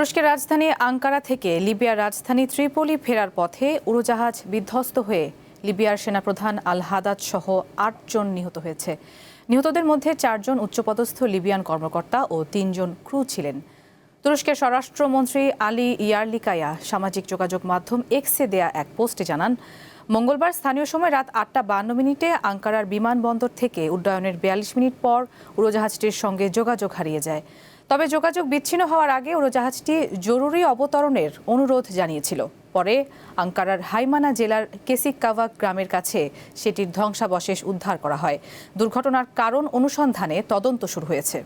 তুরস্কের রাজধানী আঙ্কারা থেকে লিবিয়ার রাজধানী ত্রিপোলি ফেরার পথে উড়োজাহাজ বিধ্বস্ত হয়ে লিবিয়ার সেনাপ্রধান আল হাদাদ সহ ৮ জন নিহত হয়েছে। নিহতদের মধ্যে ৪ জন উচ্চপদস্থ লিবিয়ান কর্মকর্তা ও ৩ জন ক্রু ছিলেন। তুরস্কের স্বরাষ্ট্রমন্ত্রী আলী ইয়ারলিকায়া সামাজিক যোগাযোগ মাধ্যম এক্সে দেয়া এক পোস্টে জানান, মঙ্গলবার স্থানীয় সময় রাত ৮টা ৫২ আঙ্কারার বিমানবন্দর থেকে উড্ডয়নের ৪২ মিনিট পর উড়োজাহাজটির সঙ্গে যোগাযোগ হারিয়ে যায়। তবে যোগাযোগ বিচ্ছিন্ন হওয়ার আগে উড়োজাহাজটি জরুরি অবতরণের অনুরোধ জানিয়েছিল। পরে আঙ্কারার হাইমানা জেলার কেসিকাভাক গ্রামের কাছে সেটির ধ্বংসাবশেষ উদ্ধার করা হয়। দুর্ঘটনার কারণ অনুসন্ধানে তদন্ত শুরু হয়েছে।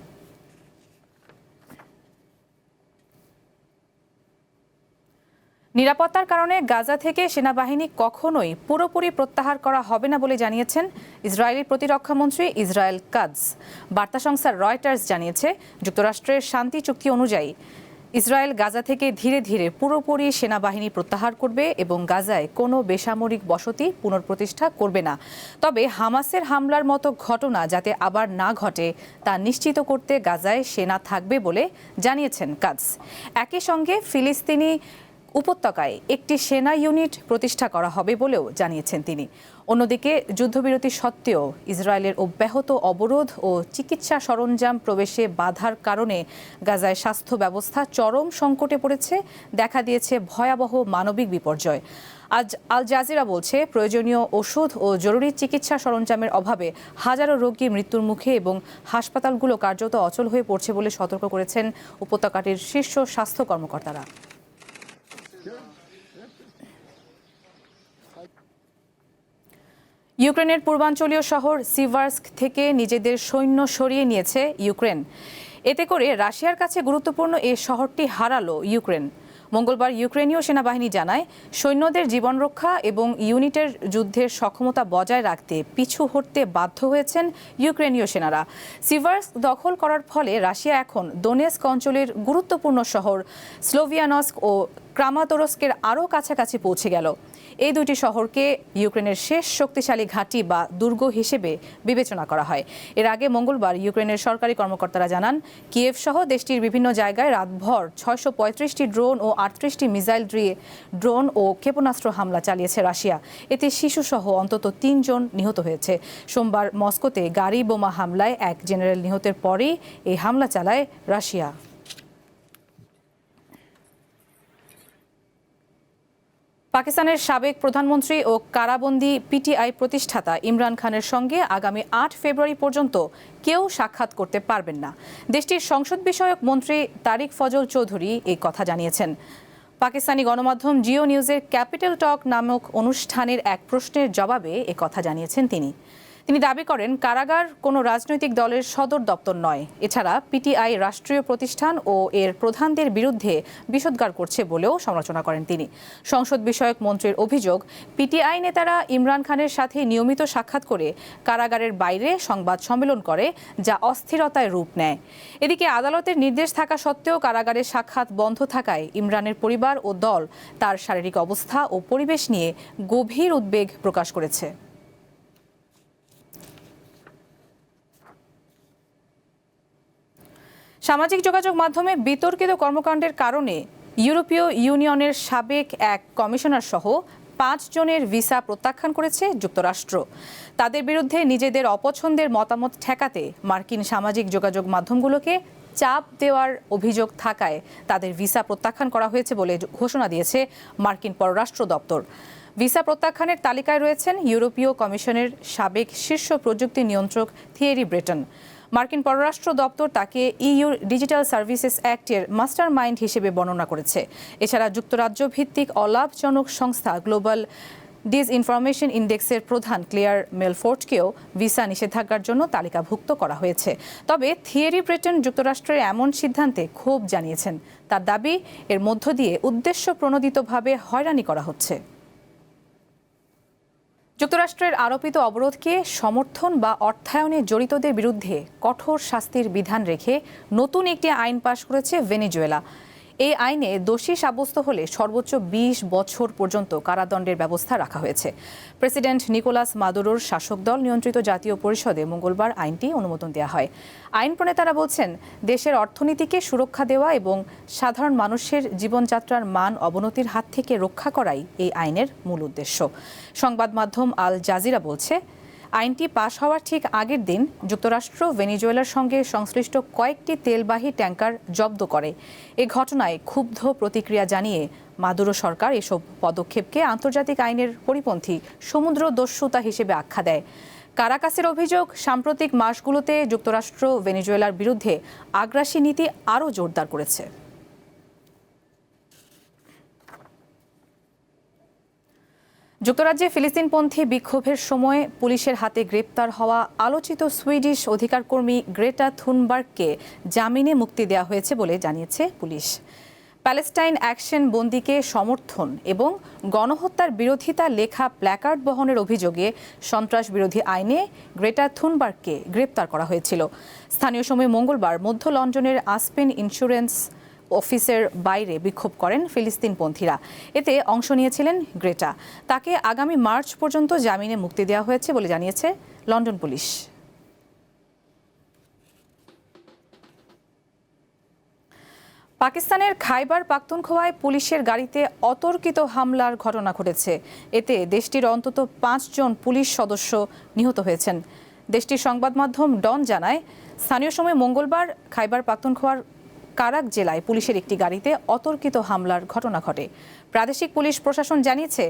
নিরাপত্তার কারণে গাজা থেকে সেনাবাহিনী কখনোই পুরোপুরি প্রত্যাহার করা হবে না বলে জানিয়েছেন ইসরায়েলি প্রতিরক্ষামন্ত্রী ইসরায়েল কাদস। বার্তা সংস্থা রয়টার্স জানিয়েছে, যুক্তরাষ্ট্রের শান্তি চুক্তি অনুযায়ী ইসরায়েল গাজা থেকে ধীরে ধীরে পুরোপুরি সেনাবাহিনী প্রত্যাহার করবে এবং গাজায় কোনো বেসামরিক বসতি পুনঃপ্রতিষ্ঠা করবে না। তবে হামাসের হামলার মতো ঘটনা যাতে আবার না ঘটে তা নিশ্চিত করতে গাজায় সেনা থাকবে বলে জানিয়েছেন কাদস। একই সঙ্গে ফিলিস্তিনি উপত্যকায় একটি সেনা ইউনিট প্রতিষ্ঠা করা হবে বলেও জানিয়েছেন তিনি। অন্যদিকে যুদ্ধবিরতি সত্ত্বেও ইসরায়েলের অব্যাহত অবরোধ ও চিকিৎসা সরঞ্জাম প্রবেশে বাধার কারণে গাজায় স্বাস্থ্য ব্যবস্থা চরম সংকটে পড়েছে, দেখা দিয়েছে ভয়াবহ মানবিক বিপর্যয়। আজ আল জাজিরা বলছে, প্রয়োজনীয় ওষুধ ও জরুরি চিকিৎসা সরঞ্জামের অভাবে হাজারো রোগী মৃত্যুর মুখে এবং হাসপাতালগুলো কার্যত অচল হয়ে পড়ছে বলে সতর্ক করেছেন উপত্যকাটির শীর্ষ স্বাস্থ্য কর্মকর্তারা। ইউক্রেনের পূর্বাঞ্চলীয় শহর সিভার্স্ক থেকে নিজেদের সৈন্য সরিয়ে নিয়েছে ইউক্রেন। এতে করে রাশিয়ার কাছে গুরুত্বপূর্ণ এই শহরটি হারালো ইউক্রেন। মঙ্গলবার ইউক্রেনীয় সেনাবাহিনী জানায়, সৈন্যদের জীবন রক্ষা এবং ইউনিটের যুদ্ধের সক্ষমতা বজায় রাখতে পিছু হটতে বাধ্য হয়েছেন ইউক্রেনীয় সেনারা। সিভার্স্ক দখল করার ফলে রাশিয়া এখন দোনেস্ক অঞ্চলের গুরুত্বপূর্ণ শহর স্লোভিয়ানস্ক ও ক্রামাতোরস্কের আরও কাছাকাছি পৌঁছে গেল। এই দুটি শহরকে ইউক্রেনের শেষ শক্তিশালী ঘাঁটি বা দুর্গ হিসেবে বিবেচনা করা হয়। এর আগে মঙ্গলবার ইউক্রেনের সরকারি কর্মকর্তারা জানান, কিয়েভ সহ দেশটির বিভিন্ন জায়গায় রাতভর ৬৩৫টি ড্রোন ও ৩৮টি মিসাইল দিয়ে ড্রোন ও ক্ষেপণাস্ত্র হামলা চালিয়েছে রাশিয়া। এতে শিশুসহ অন্তত ৩ জন নিহত হয়েছে। সোমবার মস্কোতে গাড়ি বোমা হামলায় এক জেনারেল নিহতের পরেই এই হামলা চালায় রাশিয়া। পাকিস্তানের সাবেক প্রধানমন্ত্রী ও কারাবন্দী পিটিআই প্রতিষ্ঠাতা ইমরান খানের সঙ্গে আগামী ৮ ফেব্রুয়ারি পর্যন্ত কেউ সাক্ষাৎ করতে পারবেন না। দেশটির সংসদ বিষয়ক মন্ত্রী তারিক ফজল চৌধুরী এই কথা জানিয়েছেন। পাকিস্তানি গণমাধ্যম জিও নিউজের ক্যাপিটাল টক নামক অনুষ্ঠানের এক প্রশ্নের জবাবে এ কথা জানিয়েছেন তিনি। তিনি দাবি করেন, কারাগার কোনো রাজনৈতিক দলের সদর দপ্তর নয়। এছাড়া পিটিআই রাষ্ট্রীয় প্রতিষ্ঠান ও এর প্রধানদের বিরুদ্ধে বিষোদ্গার করছে বলেও সমালোচনা করেন তিনি। সংসদ বিষয়ক মন্ত্রীর অভিযোগ, পিটিআই নেতারা ইমরান খানের সাথে নিয়মিত সাক্ষাৎ করে কারাগারের বাইরে সংবাদ সম্মেলন করে, যা অস্থিরতায় রূপ নেয়। এদিকে আদালতের নির্দেশ থাকা সত্ত্বেও কারাগারের সাক্ষাৎ বন্ধ থাকায় ইমরানের পরিবার ও দল তার শারীরিক অবস্থা ও পরিবেশ নিয়ে গভীর উদ্বেগ প্রকাশ করেছে। সামাজিক যোগাযোগ মাধ্যমে বিতর্কিত কর্মকাণ্ডের কারণে ইউরোপীয় ইউনিয়নের সাবেক এক কমিশনার সহ ৫ জনের ভিসা প্রত্যাখ্যান করেছে যুক্তরাষ্ট্র। তাদের বিরুদ্ধে নিজেদের অপছন্দের মতামত ঠেকাতে মার্কিন সামাজিক যোগাযোগ মাধ্যমগুলোকে চাপ দেওয়ার অভিযোগ থাকায় তাদের ভিসা প্রত্যাখ্যান করা হয়েছে বলে ঘোষণা দিয়েছে মার্কিন পররাষ্ট্র দপ্তর। ভিসা প্রত্যাখ্যানের তালিকায় রয়েছেন ইউরোপীয় কমিশনের সাবেক শীর্ষ প্রযুক্তি নিয়ন্ত্রক থিয়েরি ব্রেটন। মার্কিন পররাষ্ট্র দপ্তর তাকে ইইউর ডিজিটাল সার্ভিসেস অ্যাক্টের মাস্টার মাইন্ড হিসেবে বর্ণনা করেছে। এছাড়া যুক্তরাজ্য ভিত্তিক অলাভজনক সংস্থা গ্লোবাল ডিসইনফরমেশন ইন্ডেক্সের প্রধান ক্লেয়ার মেলফোর্টকেও ভিসা নিষেধাজ্ঞার জন্য তালিকাভুক্ত করা হয়েছে। তবে থিয়েরি ব্রেটন যুক্তরাষ্ট্রের এমন সিদ্ধান্তে ক্ষোভ জানিয়েছেন। তার দাবি, এর মধ্য দিয়ে উদ্দেশ্য প্রণোদিতভাবে হয়রানি করা হচ্ছে। যুক্তরাষ্ট্রের আরোপিত অবরোধকে সমর্থন বা অর্থায়নে জড়িতদের বিরুদ্ধে কঠোর শাস্তির বিধান রেখে নতুন একটি আইন পাশ করেছে ভেনেজুয়েলা। এই আইনে দোষী সাব্যস্ত হলে সর্বোচ্চ ২০ বছর পর্যন্ত কারাদণ্ডের ব্যবস্থা রাখা হয়েছে। প্রেসিডেন্ট নিকোলাস মাদুরোর শাসক দল নিয়ন্ত্রিত জাতীয় পরিষদে মঙ্গলবার আইনটি অনুমোদন দেওয়া হয়। আইন প্রণেতারা বলছেন, দেশের অর্থনীতিকে সুরক্ষা দেওয়া এবং সাধারণ মানুষের জীবনযাত্রার মান অবনতির হাত থেকে রক্ষা করাই এই আইনের মূল উদ্দেশ্য। সংবাদ মাধ্যম আল জাজিরা বলছে, আইনটি পাশ হওয়ার ঠিক আগের দিন যুক্তরাষ্ট্র ভেনেজুয়েলার সঙ্গে সংশ্লিষ্ট কয়েকটি তেলবাহী ট্যাঙ্কার জব্দ করে। এ ঘটনায় ক্ষুব্ধ প্রতিক্রিয়া জানিয়ে মাদুরো সরকার এসব পদক্ষেপকে আন্তর্জাতিক আইনের পরিপন্থী সমুদ্র দস্যুতা হিসেবে আখ্যা দেয়। কারাকাসের অভিযোগ, সাম্প্রতিক মাসগুলোতে যুক্তরাষ্ট্র ভেনেজুয়েলার বিরুদ্ধে আগ্রাসী নীতি আরও জোরদার করেছে। যুক্তরাজ্যে ফিলিস্তিনপন্থী বিক্ষোভের সময় পুলিশের হাতে গ্রেপ্তার হওয়া আলোচিত সুইডিশ অধিকারকর্মী গ্রেটা থুনবার্গকে জামিনে মুক্তি দেওয়া হয়েছে বলে জানিয়েছে পুলিশ। প্যালেস্টাইন অ্যাকশন বন্দীকে সমর্থন এবং গণহত্যার বিরোধিতা লেখা প্ল্যাকার্ড বহনের অভিযোগে সন্ত্রাস বিরোধী আইনে গ্রেটা থুনবার্গকে গ্রেপ্তার করা হয়েছিল। স্থানীয় সময় মঙ্গলবার মধ্য লন্ডনের আসপেন ইন্স্যুরেন্স অফিসের বাইরে বিক্ষোভ করেন ফিলিস্তিনপন্থীরা। এতে অংশ নিয়েছিলেন গ্রেটা। তাকে আগামী মার্চ পর্যন্ত জামিনে মুক্তি দেওয়া হয়েছে বলে জানিয়েছে লন্ডন পুলিশ। পাকিস্তানের খাইবার পাখতুনখোয়ায় পুলিশের গাড়িতে অতর্কিত হামলার ঘটনা ঘটেছে। এতে দেশটির অন্তত ৫ জন পুলিশ সদস্য নিহত হয়েছেন। দেশটির সংবাদ মাধ্যম ডন জানায়, স্থানীয় সময় মঙ্গলবার খাইবার পাখতুনখোয়ার কারাক জেলায় পুলিশের একটি গাড়িতে অতর্কিত হামলার ঘটনা ঘটে। প্রাদেশিক পুলিশ প্রশাসন জানিয়েছে,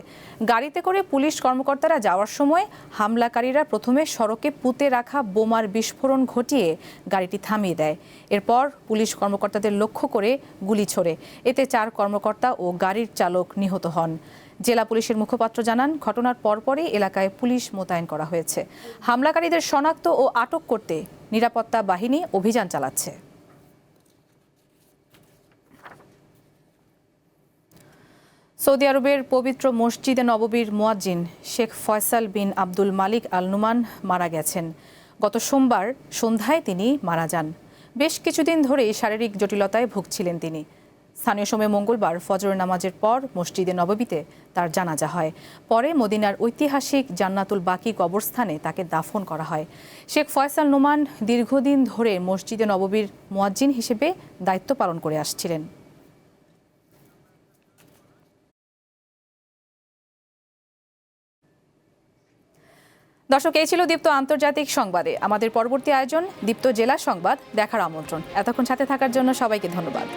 গাড়িতে করে পুলিশ কর্মকর্তারা যাওয়ার সময় হামলাকারীরা প্রথমে সড়কে পুঁতে রাখা বোমার বিস্ফোরণ ঘটিয়ে গাড়িটি থামিয়ে দেয়। এরপর পুলিশ কর্মকর্তাদের লক্ষ্য করে গুলি ছোড়ে। এতে ৪ কর্মকর্তা ও গাড়ির চালক নিহত হন। জেলা পুলিশের মুখপাত্র জানান, ঘটনার পরপরই এলাকায় পুলিশ মোতায়েন করা হয়েছে। হামলাকারীদের শনাক্ত ও আটক করতে নিরাপত্তা বাহিনী অভিযান চালাচ্ছে। সৌদি আরবের পবিত্র মসজিদে নববীর মুয়াজ্জিন শেখ ফয়সাল বিন আব্দুল মালিক আল নুমান মারা গেছেন। গত সোমবার সন্ধ্যায় তিনি মারা যান। বেশ কিছুদিন ধরেই শারীরিক জটিলতায় ভুগছিলেন তিনি। স্থানীয় সময় মঙ্গলবার ফজর নামাজের পর মসজিদে নববীতে তার জানাজা হয়। পরে মদিনার ঐতিহাসিক জান্নাতুল বাকি কবরস্থানে তাকে দাফন করা হয়। শেখ ফয়সাল নুমান দীর্ঘদিন ধরে মসজিদে নববীর মুয়াজ্জিন হিসেবে দায়িত্ব পালন করে আসছিলেন। দর্শক, এই ছিল দীপ্ত আন্তর্জাতিক সংবাদে। আমাদের পরবর্তী আয়োজন দীপ্ত জেলা সংবাদ দেখার আমন্ত্রণ। এতক্ষণ সাথে থাকার জন্য সবাইকে ধন্যবাদ।